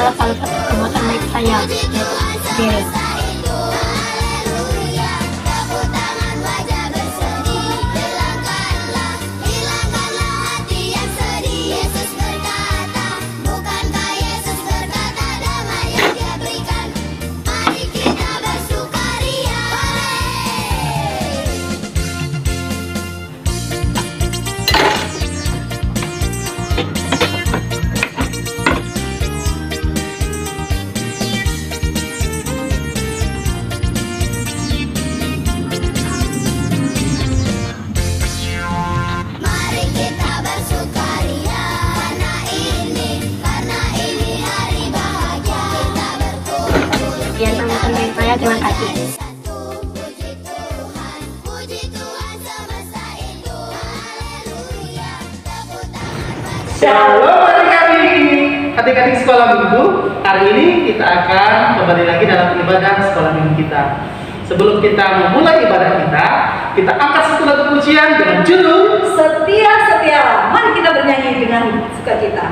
adalah salah satu perbuatan baik saya sendiri. Sekian sambutan dari saya, terima kasih. Shalom adik-adik sekolah minggu. Hari ini kita akan kembali lagi dalam ibadah sekolah minggu kita. Sebelum kita memulai ibadah kita angkat satu lagu pujian dengan judul Setia Setialah. Mari kita bernyanyi dengan sukacita.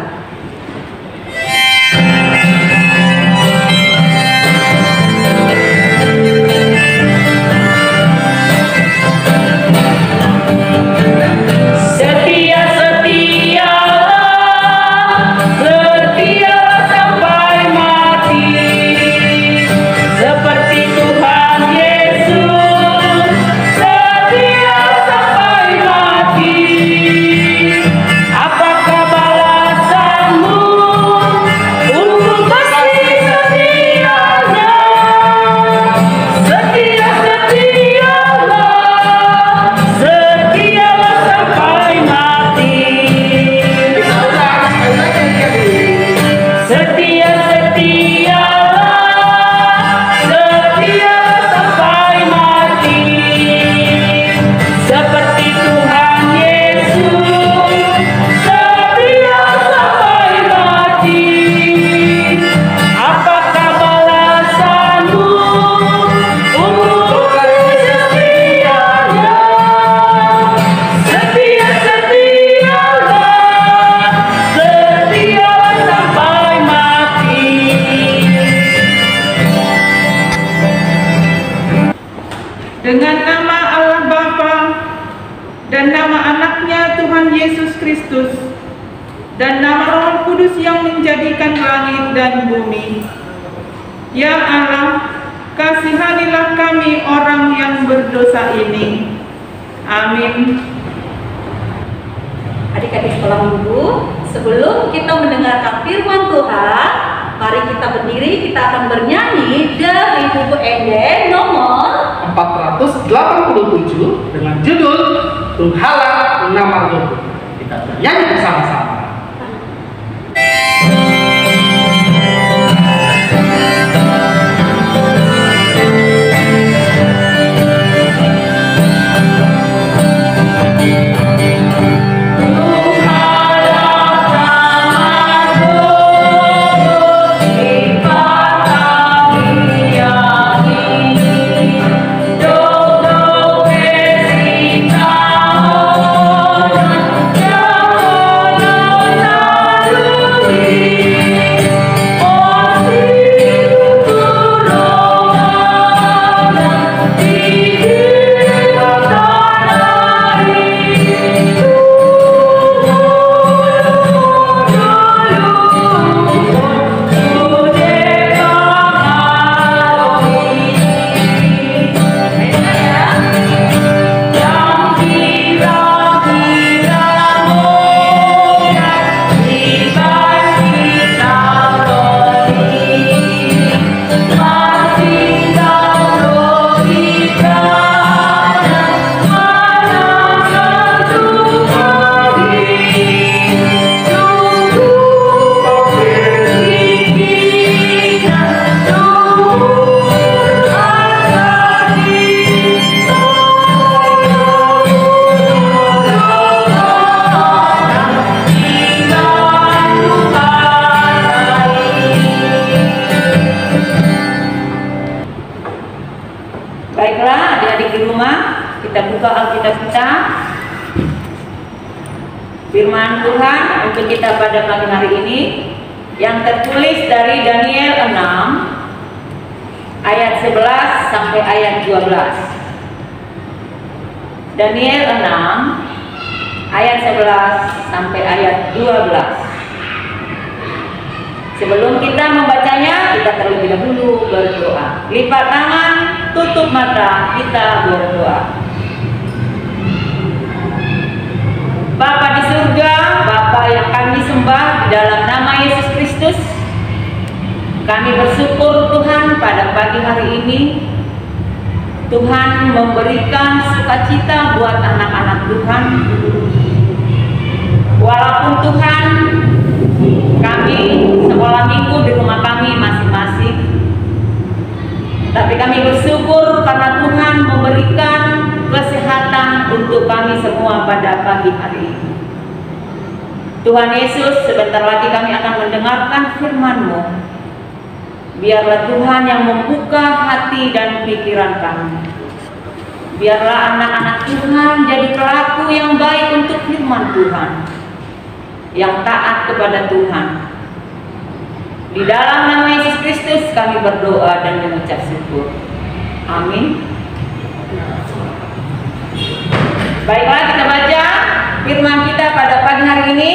Dengan nama Allah Bapa dan nama anaknya Tuhan Yesus Kristus dan nama Roh Kudus yang menjadikan langit dan bumi. Ya Allah, kasihanilah kami orang yang berdosa ini. Amin. Adik-adik sekolah minggu, sebelum kita mendengarkan firman Tuhan, mari kita berdiri, kita akan bernyanyi dari buku Eden nomor 487 dengan judul Tunghalah Nama Tuhan. Kita bernyanyi bersama-sama. Baiklah, adik-adik di rumah, kita buka Alkitab kita. Firman Tuhan untuk kita pada pagi hari ini yang tertulis dari Daniel 6 ayat 11 sampai ayat 12. Daniel 6 ayat 11 sampai ayat 12. Sebelum kita membacanya, kita terlebih dahulu berdoa. Lipat tangan, tutup mata, kita berdoa. Bapa di surga, Bapa yang kami sembah di dalam nama Yesus Kristus, kami bersyukur Tuhan pada pagi hari ini Tuhan memberikan sukacita buat anak-anak Tuhan. Walaupun Tuhan kami sekolah minggu di rumah kami masing-masing, tapi kami bersyukur karena Tuhan memberikan kesehatan untuk kami semua pada pagi hari ini. Tuhan Yesus, sebentar lagi kami akan mendengarkan firman-Mu. Biarlah Tuhan yang membuka hati dan pikiran kami. Biarlah anak-anak Tuhan jadi pelaku yang baik untuk firman Tuhan, yang taat kepada Tuhan. Di dalam nama Yesus Kristus kami berdoa dan mengucap syukur. Amin. Baiklah, kita baca firman kita pada pagi hari ini.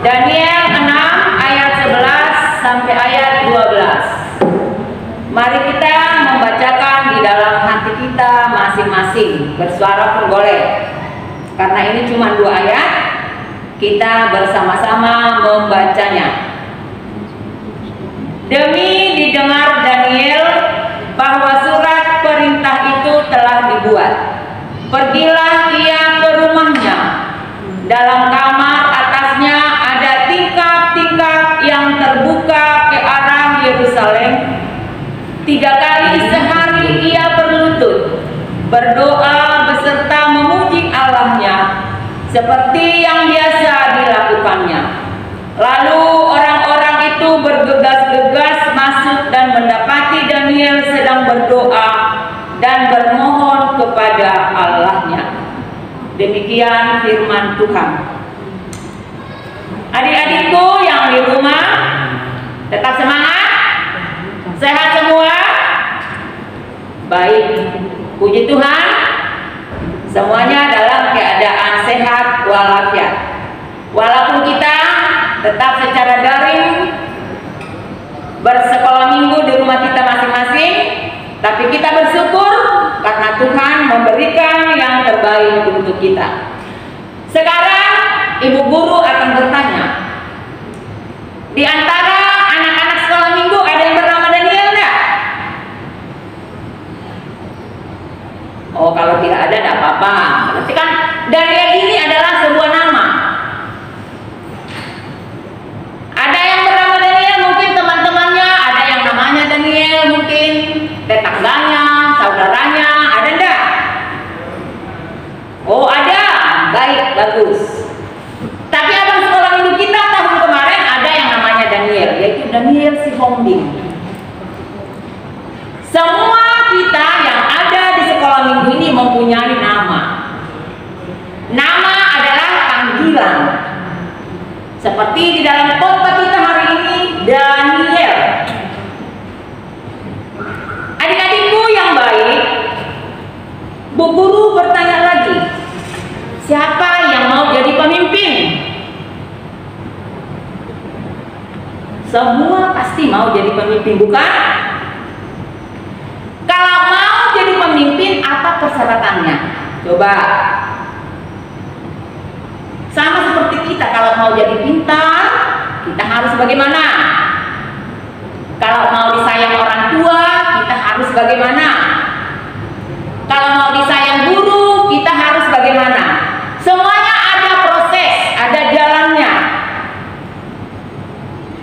Daniel 6 ayat 11 sampai ayat 12. Mari kita membacakan di dalam hati kita masing-masing. Bersuara pun boleh. Karena ini cuma 2 ayat, kita bersama-sama membacanya. Demi didengar Daniel bahwa surat perintah itu telah dibuat, pergilah ia ke rumahnya. Dalam kamar atasnya ada tingkap-tingkap yang terbuka ke arah Yerusalem. 3 kali sehari ia berlutut, berdoa beserta memuji Allahnya, seperti yang biasa dilakukannya. Lalu orang-orang itu bergegas-gegas masuk dan mendapati Daniel sedang berdoa dan bermohon kepada Allahnya. Demikian firman Tuhan. Adik-adikku yang di rumah, tetap semangat, sehat semua. Baik, puji Tuhan, semuanya dalam keadaan sehat walafiat. Walaupun kita tetap secara daring bersekolah minggu di rumah kita masing-masing, tapi kita bersyukur karena Tuhan memberikan yang terbaik untuk kita. Sekarang ibu guru akan bertanya, di antara anak-anak sekolah minggu ada yang bernama Daniel enggak? Oh, kalau tidak ada enggak apa-apa. Berarti kan Daniel ini adalah sebuah nama. Ada yang bernama Daniel, mungkin teman-temannya, ada yang namanya Daniel, mungkin tetangganya, saudaranya, ada enggak? Oh, ada. Baik, bagus. Tapi abang sekolah minggu kita tahun kemarin ada yang namanya Daniel, yaitu Daniel Sihombing. Semua kita yang ada di sekolah minggu ini mempunyai nama. Nama adalah panggilan. Seperti di dalam khotbah kita hari ini, Daniel. Adik-adikku yang baik, Bu Guru bertanya lagi, siapa yang mau jadi pemimpin? Semua pasti mau jadi pemimpin, bukan? Kalau mau jadi pemimpin, apa persyaratannya? Coba. Sama seperti kita, kalau mau jadi pintar, kita harus bagaimana? Kalau mau disayang orang tua, kita harus bagaimana? Kalau mau disayang guru, kita harus bagaimana? Semuanya ada proses, ada jalannya.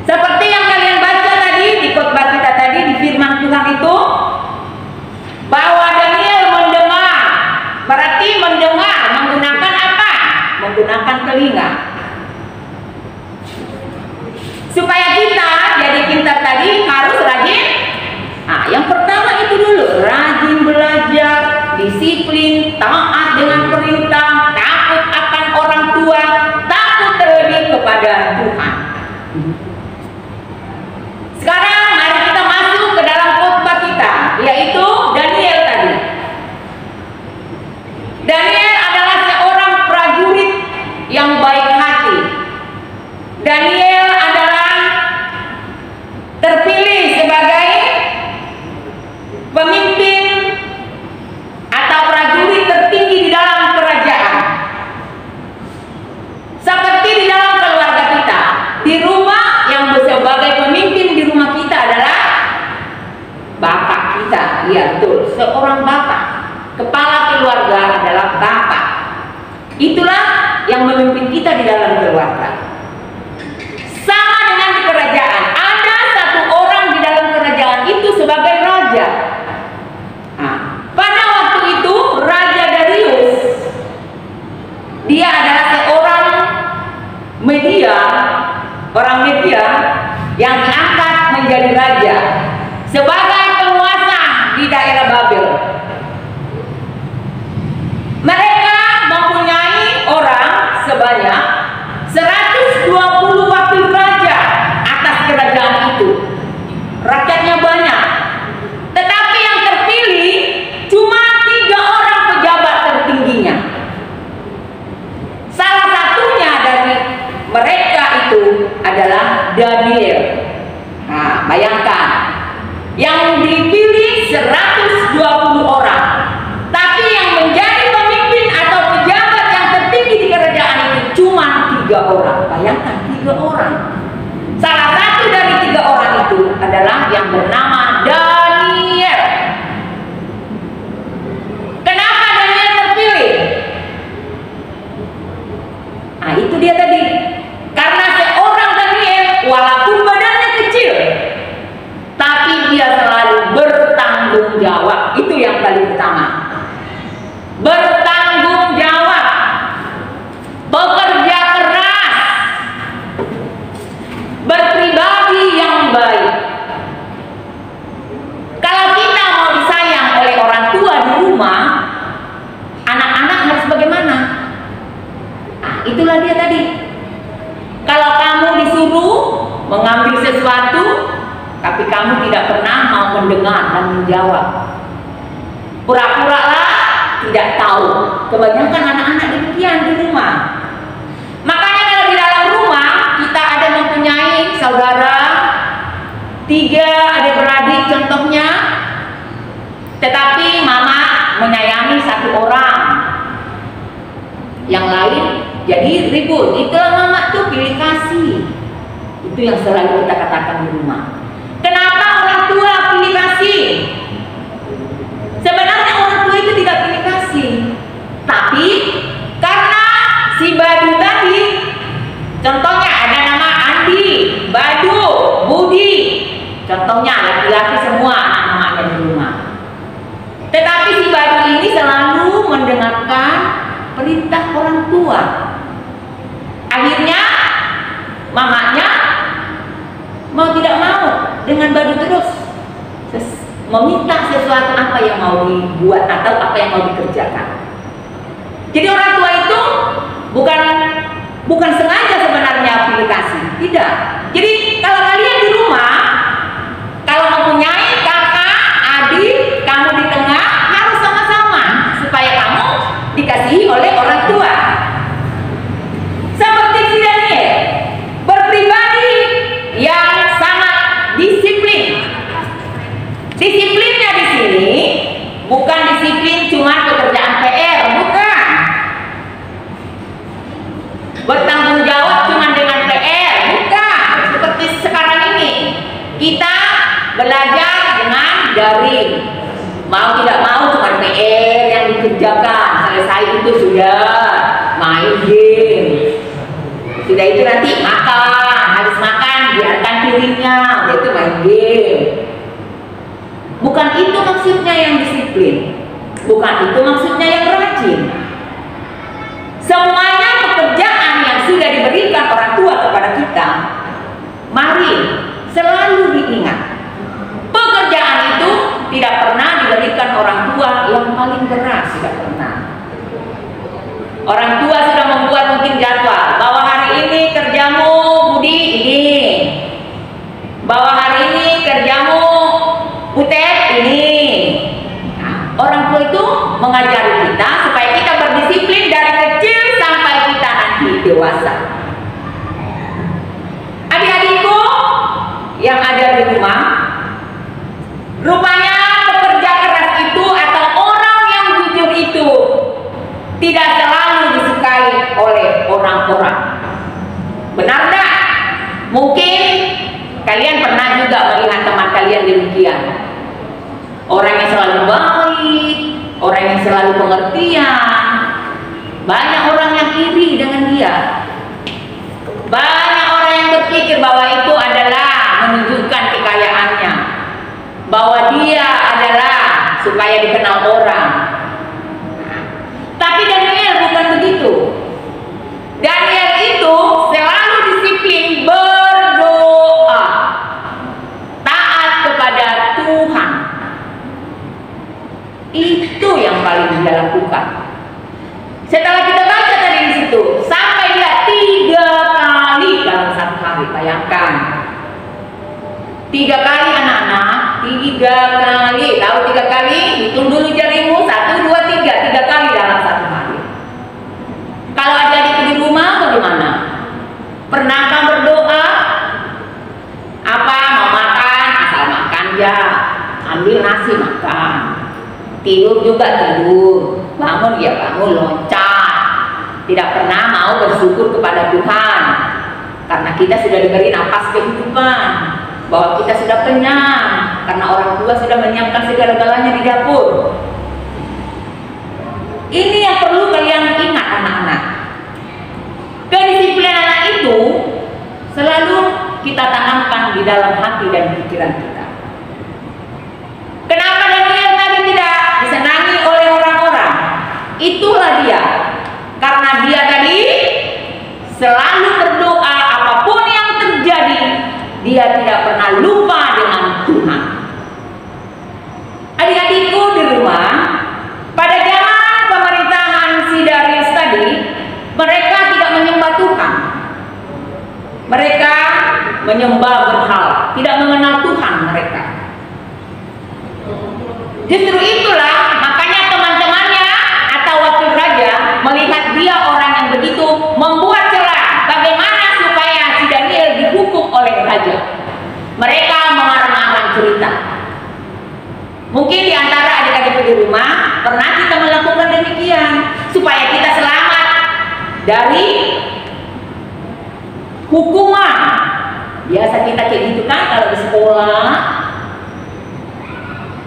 Seperti yang kalian baca tadi di khotbah kita tadi, di firman Tuhan itu, bahwa Daniel mendengar. Berarti mendengar menggunakan apa? Menggunakan telinga. Supaya kita jadi pintar tadi harus rajin. Nah, yang pertama itu dulu, rajin belajar, disiplin, taat dengan perintah, takut akan orang tua, takut terlebih kepada Tuhan. orang Media yang diangkat menjadi raja sebagai penguasa di daerah Babel. Mereka mempunyai orang sebanyak 120 wakil raja atas kerajaan itu. Rakyatnya banyak, tetapi yang terpilih cuma 3 orang pejabat tertingginya. Salah satunya dari mereka itu adalah Daniel. Nah, bayangkan, yang dipilih 120 orang, tapi yang menjadi pemimpin atau pejabat yang tertinggi di kerajaan itu cuma 3 orang. Bayangkan, 3 orang. Salah satu dari 3 orang itu adalah yang bernama Daniel. Kenapa Daniel terpilih? Nah, itu dia tadi. Karena seorang Daniel walaupun badannya kecil, tapi dia selalu bertanggung jawab. Itu yang paling utama. Bertanggung jawab, bekerja keras, berpribadi yang baik. Kalau kita mau disayang oleh orang tua di rumah, anak-anak harus bagaimana? Nah, itulah dia tadi. Kalau kamu disuruh mengambil sesuatu, tapi kamu tidak pernah mau mendengar dan menjawab, pura-pura lah tidak tahu. Kebanyakan anak-anak demikian di rumah. Makanya kalau di dalam rumah kita ada mempunyai saudara 3 adik-beradik contohnya, tetapi mama menyayangi 1 orang, yang lain jadi ribut. Itulah mama tuh pilih kasih. Itu yang selalu kita katakan di rumah. Kenapa orang tua pilih kasih? Sebenarnya orang tua itu tidak pilih kasih, tapi karena si Badu tadi, contohnya ada nama Andi, Badu, Budi, contohnya laki-laki semua anak-anaknya di rumah. Tetapi si Badu ini selalu mendengarkan perintah orang tua. Akhirnya mamanya mau tidak mau dengan Badu terus meminta sesuatu apa yang mau dibuat atau apa yang mau dikerjakan. Jadi orang tua itu bukan sengaja sebenarnya pilih kasih, tidak. Jadi kalau kalian di rumah, kalau mempunyai kakak, adik, kamu di tengah, harus sama-sama supaya kamu dikasihi oleh orang tua. Seperti si Daniel, berpribadi yang sangat disiplin. Disiplinnya di sini bukan disiplin cuma pekerjaan PR, bukan. Bertanggung jawab cuma dengan PR, bukan. Seperti sekarang ini kita belajar dengan daring. Mau tidak mau cuma PR yang dikerjakan. Selesai itu sudah main game. Sudah itu nanti makan, habis makan biarkan piringnya, itu main game. Bukan itu maksudnya yang disiplin, bukan itu maksudnya yang rajin. Semuanya pekerjaan yang sudah diberikan orang tua kepada kita, mari selalu diingat. Pekerjaan itu tidak pernah diberikan orang tua yang paling keras, tidak pernah. Orang tua sudah membuat mungkin jadwal bahwa hari ini kerjamu Budi ini, bahwa hari ini kerjamu Butet ini. Nah, orang tua itu mengajari kita supaya kita berdisiplin dari kecil sampai kita nanti dewasa. Adik-adikku yang ada di rumah, rupanya pekerja keras itu atau orang yang jujur itu tidak selalu disukai oleh orang-orang. Benar tak? Mungkin kalian pernah juga melihat teman kalian demikian. Orang yang selalu baik, orang yang selalu pengertian. Banyak orang yang iri dengan dia. Banyak orang yang berpikir bahwa itu adalah menunjukkan kekayaannya, bahwa dia adalah supaya dikenal orang. Tapi Daniel bukan begitu. Daniel itu selalu disiplin, Bayangkan. 3 kali anak-anak, 3 kali. Tahu 3 kali? Hitung dulu jarimu, 1, 2, 3. 3 kali dalam 1 hari. Kalau adik-adik di rumah bagaimana? Pernahkah berdoa? Apa? Mau makan? Asal makan ya. Ambil nasi makan. Tidur juga tidur. Bangun ya bangun, loncat. Tidak pernah mau bersyukur kepada Tuhan. Karena kita sudah diberi napas kehidupan. Bahwa kita sudah kenyang. Karena orang tua sudah menyiapkan segala-galanya di dapur. Ini yang perlu kalian ingat anak-anak. Kedisiplinan itu selalu kita tanamkan di dalam hati dan pikiran kita. Kenapa Daniel tadi tidak disenangi oleh orang-orang? Itulah dia. Karena dia tadi selalu berdoa apapun yang terjadi, dia tidak pernah lupa dengan Tuhan. Adik-adikku di rumah, pada zaman pemerintahan si Darius tadi, mereka tidak menyembah Tuhan. Mereka menyembah berhala, tidak mengenal Tuhan mereka. Justru itulah makanya teman-temannya atau wakil raja melihat dia orang yang begitu membuat celah bagaimana supaya si Daniel dihukum oleh raja. Mereka mengarang-arang cerita. Mungkin di antara adik-adik di rumah pernah kita melakukan demikian supaya kita selamat dari hukuman. Biasa kita kayak gitu kan kalau di sekolah.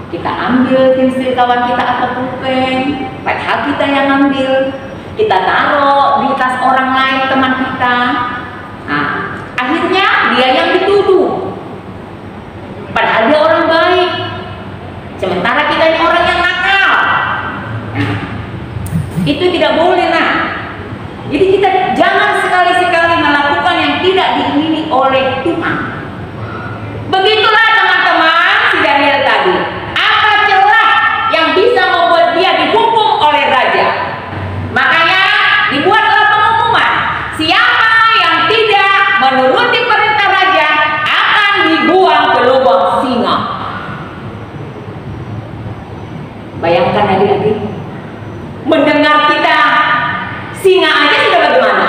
Kita ambil pensil kawan kita atau pulpen, padahal kita yang ambil. Kita taruh di tas orang lain teman kita. Nah, akhirnya dia yang dituduh. Padahal dia orang baik. Sementara kita ini orang yang nakal. Nah, itu tidak boleh, nah. Jadi kita jangan sekali-sekali melakukan yang tidak diingini oleh Tuhan. Begitulah teman-teman si Daniel tadi. Apa celah yang bisa membuat dia dihukum oleh raja? Makanya dibuatlah pengumuman. Siapa yang tidak menuruti perintah raja akan dibuang ke lubang singa. Bayangkan adik-adik, mendengar kita singa aja sudah bagaimana?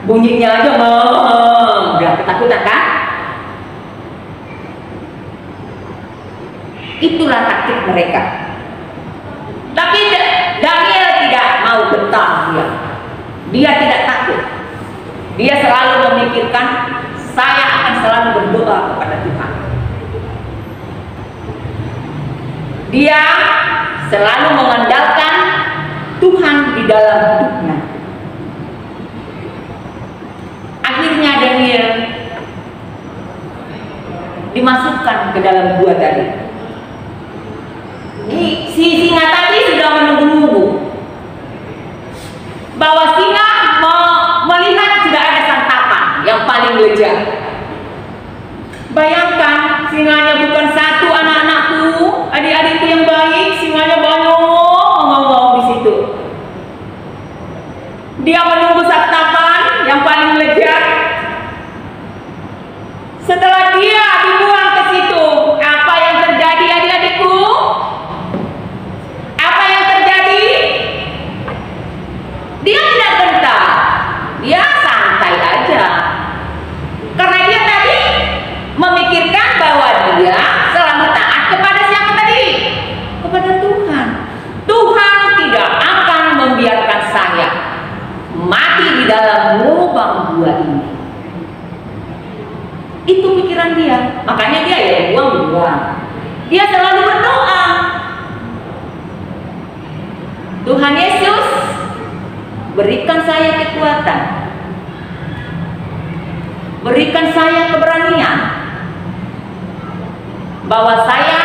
Bunyinya aja udah ketakutan kan? Itulah taktik mereka. Tapi Daniel tidak mau gentar dia. Dia tidak takut. Dia selalu memikirkan saya akan selalu berdoa kepada Tuhan. Dia selalu mengandalkan Tuhan di dalam hidupnya. Akhirnya Daniel dimasukkan ke dalam gua tadi. Si singa tadi sudah menunggu-nunggu bahwa singa melihat sudah ada santapan yang paling lezat. Bayangkan singanya bukan satu anak-anakku, adik-adikku yang baik, singanya banyak ngomong di situ. Dia menunggu santapan yang paling lezat. Setelah dia dibuang ke situ, apa yang terjadi adik-adikku? Apa yang terjadi? Dia tidak gentar, dia santai aja. Karena dia tadi memikirkan bahwa dia selalu taat kepada siapa tadi? Kepada Tuhan. Tuhan tidak akan membiarkan saya mati di dalam lubang gua ini. Itu pikiran dia. Makanya dia ya buang-buang. Dia selalu berdoa. Tuhan Yesus, berikan saya kekuatan. Berikan saya keberanian. Bahwa saya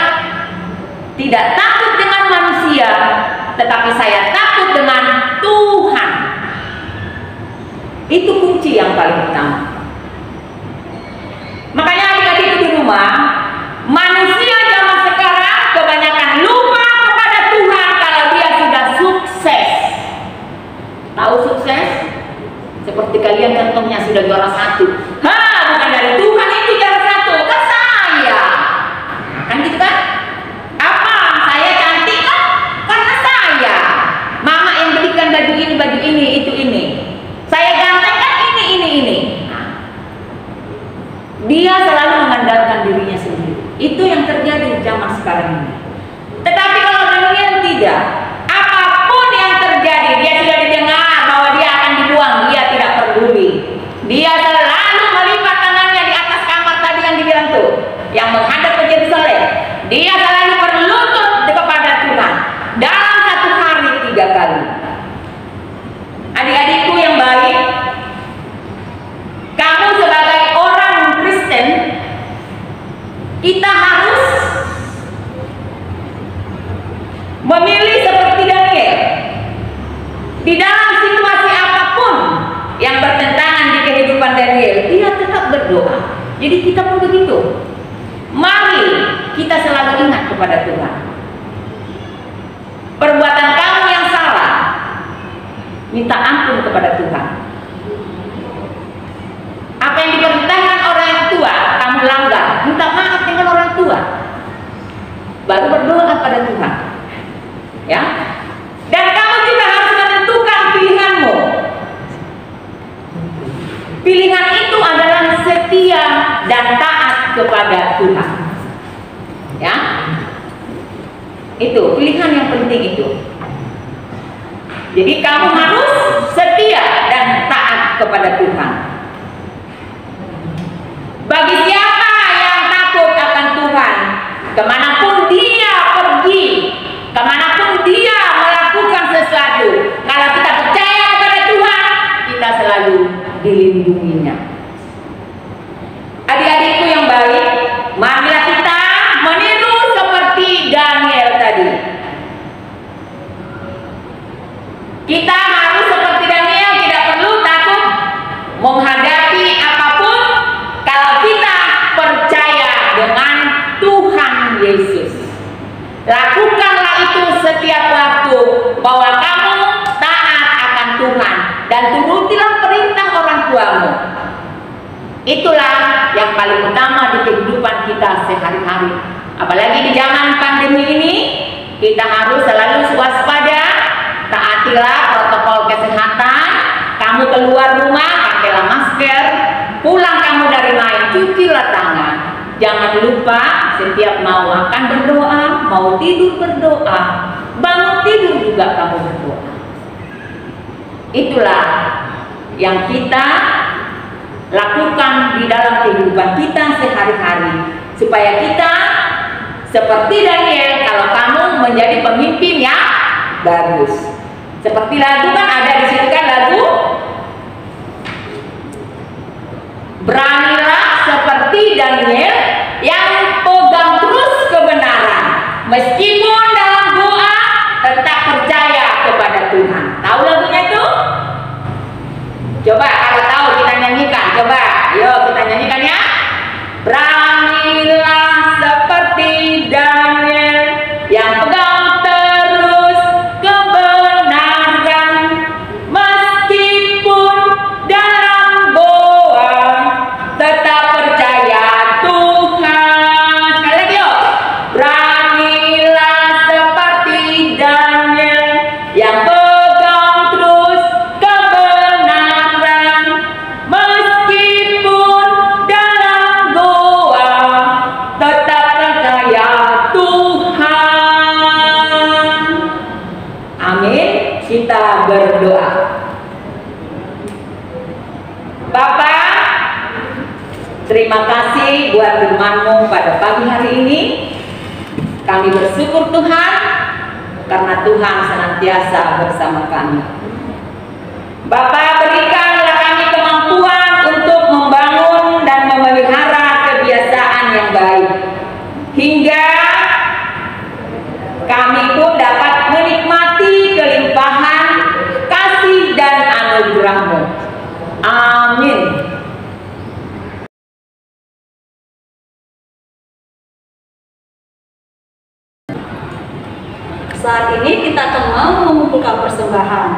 tidak takut dengan manusia, tetapi saya takut dengan Tuhan. Itu kunci yang paling utama. Makanya adik-adik di rumah, manusia zaman sekarang kebanyakan lupa kepada Tuhan kalau dia sudah sukses. Tahu sukses? Seperti kalian contohnya sudah juara 1. Bukan dari Tuhan itu juara 1, kan saya. Kan gitu kan? Apa? Saya cantik kan? Karena saya. Mama yang belikan baju ini, itu ini. Saya ganteng kan ini. Dia selalu mengandalkan dirinya sendiri. Itu yang terjadi di zaman sekarang ini. Tetapi kalau Daniel tidak, apapun yang terjadi, dia sudah didengar bahwa dia akan dibuang, dia tidak peduli. Dia selalu melipat tangannya di atas kamar tadi yang dibilang tuh, yang menghadap ke Yerusalem. Dia selalu berlutut kepada Tuhan dalam 1 hari 3 kali. Adik-adikku yang baik, kamu sebagai orang Kristen, kita harus memilih seperti Daniel. Di dalam situasi apapun yang bertentangan di kehidupan Daniel, dia tetap berdoa. Jadi kita pun begitu. Mari kita selalu ingat kepada Tuhan. Perbuatan kamu yang salah, minta ampun kepada Tuhan. Apa yang diperintahkan orang tua, kamu langgar, minta maaf dengan orang tua. Baru berdoa pada Tuhan. Ya. Dan kamu juga harus menentukan pilihanmu. Pilihan itu adalah setia dan taat kepada Tuhan. Ya. Itu pilihan yang penting itu. Jadi kamu harus setia dan taat kepada Tuhan. Bagi siapa yang takut akan Tuhan, kemanapun dia pergi, kemanapun dia melakukan sesuatu, kalau kita percaya kepada Tuhan, kita selalu dilindunginya. Adik-adikku yang baik, marilah kita meniru seperti Daniel tadi. Kita harus seperti Daniel, tidak perlu takut menghadapi apapun kalau kita percaya dengan Tuhan Yesus. Lakukanlah itu setiap waktu, bahwa kamu taat akan Tuhan dan turutilah perintah orang tuamu. Itulah yang paling utama di kehidupan kita sehari-hari. Apalagi di zaman pandemi ini, kita harus selalu waspada. Taatilah protokol kesehatan. Kamu keluar rumah, pakailah masker. Pulang kamu dari main, cucilah tangan. Jangan lupa setiap mau makan berdoa, mau tidur berdoa, bangun tidur juga kamu berdoa. Itulah yang kita lakukan di dalam kehidupan kita sehari-hari, supaya kita seperti Daniel. Kalau kamu menjadi pemimpin yang bagus, seperti lagu kan ada di situ kan, lagu beranilah seperti Daniel yang pegang terus kebenaran, meskipun dalam doa tetap percaya kepada Tuhan. Tahu lagunya itu? Coba kalau tahu kita nyanyikan. Coba, yuk kita nyanyikan ya. Beranilah seperti Daniel yang pegang terus kebenaran, meskipun dalam doa tetap percaya Tuhan. Sekali lagi yuk. Beranilah seperti Daniel yang pegang terus kebenaran, meskipun dalam doa tetap percaya Tuhan. Amin. Kita berdoa. Bapak, terima kasih buat firman-Mu pada pagi hari ini. Kami bersyukur Tuhan, karena Tuhan senantiasa bersama kami. Bapak, berikanlah kami kemampuan untuk membangun dan memelihara kebiasaan yang baik, hingga kami pun dapat menikmati kelimpahan kasih dan anugerah-Mu. Amin. Saat ini kita akan mau mengumpulkan persembahan.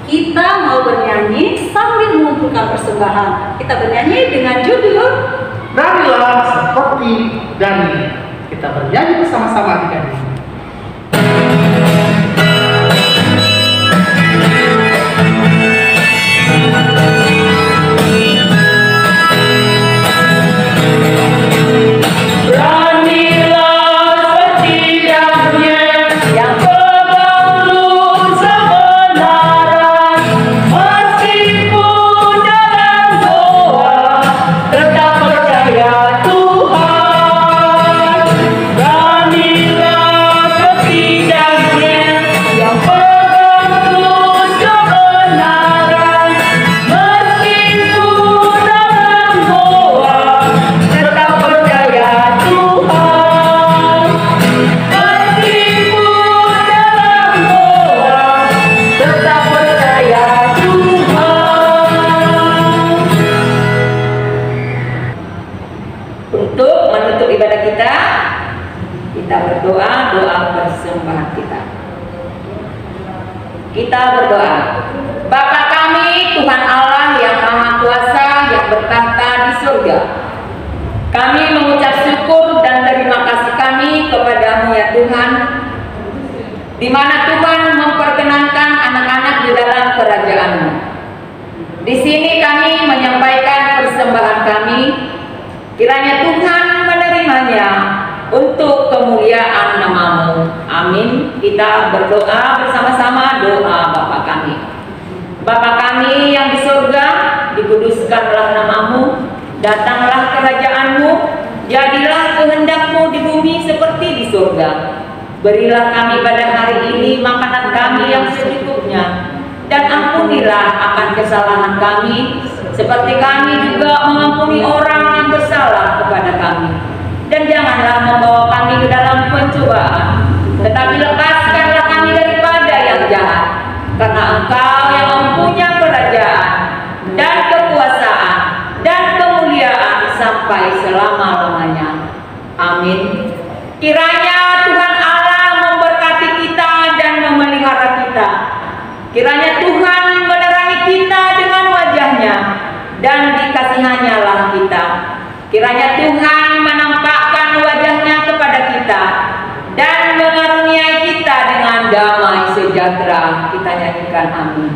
Kita mau bernyanyi sambil mengumpulkan mengumpulkan persembahan. Kita bernyanyi dengan judul Beranilah seperti Daniel. Kita bernyanyi bersama-sama adik-adik. Untuk menutup ibadah kita berdoa doa persembahan kita. Kita berdoa. Bapa kami, Tuhan Allah yang Maha Kuasa yang bertahta di surga, kami mengucap syukur dan terima kasih kami kepadamu ya Tuhan, di mana Tuhan memperkenankan anak-anak di dalam kerajaan-Mu. Di sini kami menyampaikan persembahan kami. Kiranya Tuhan menerimanya untuk kemuliaan nama-Mu. Amin. Kita berdoa bersama-sama doa Bapa kami. Bapa kami yang di surga, dikuduskanlah nama-Mu, datanglah kerajaan-Mu, jadilah kehendak-Mu di bumi seperti di surga. Berilah kami pada hari ini makanan kami yang secukupnya, dan ampunilah akan kesalahan kami, seperti kami juga mengampuni orang yang bersalah kepada kami. Dan janganlah membawa kami ke dalam pencobaan, tetapi lepaskanlah kami daripada yang jahat. Karena Engkau yang mempunyai kerajaan dan kekuasaan dan kemuliaan sampai selama-lamanya. Amin. Kiranya Tuhan Allah memberkati kita dan memelihara kita. Kiranya Tuhan menerangi kita dengan wajahnya dan dikasihannya lah kita. Kiranya Tuhan menampakkan wajahnya kepada kita dan mengaruniai kita dengan damai sejahtera. Kita nyanyikan amin.